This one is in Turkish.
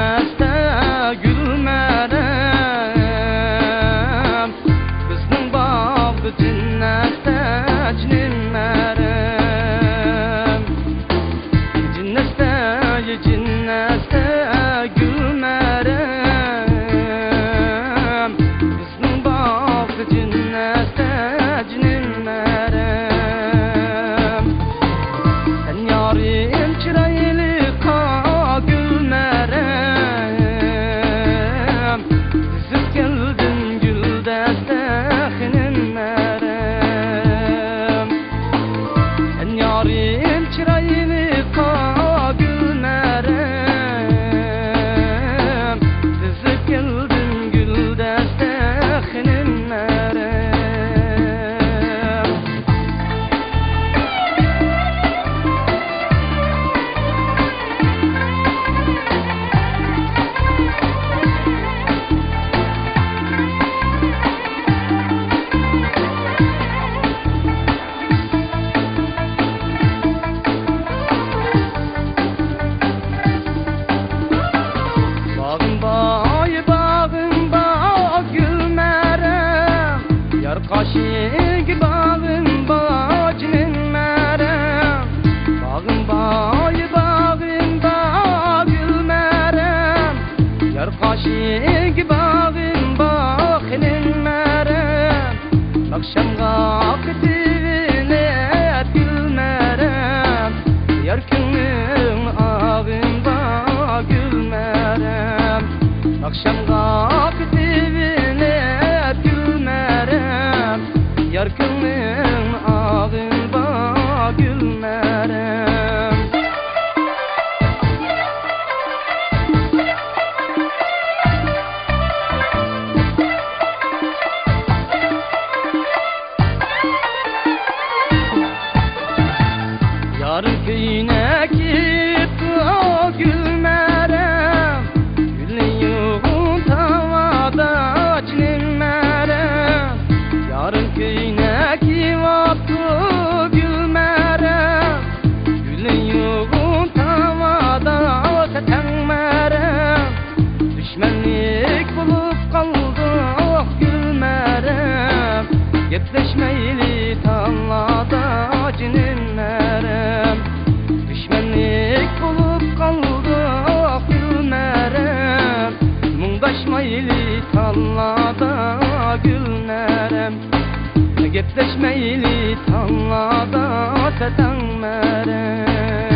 cinnetde gülmerem, bizning bağlı cinnetde cinmerem. Cinnetde gülmerem, bizning bağlı cinnetde cinmerem. Sen yarim çıraylı ka gülmerem, düzüp geldin güldeste xinmerem. Sen yarim çıraylı ka gülmerem, düzüp geldin güldeste xinmerem. Kaşık bağın bacının merem, bağın gülmerem. Yar kaşık bağın bakının merem, akşamga aktivine gülmerem. Yar künün ağın gülmerem, akşamga aktivine gülmerem. Yar künün ağında gülmerem. Yarın köyüne git o gülmerem, gülün yoğun tavada cinmerem. Yarın köyüne vakti gülmerem, gülün yoğun tavada tetenmerem. Düşmenlik bulup kaldık gülmerem, gepleşmeyli tallada cinmerem. Düşmenlik bulup kaldık gülmerem, muңdaşmayli tallada gülmerem. Gepleşmeyli tallada tetenmerem.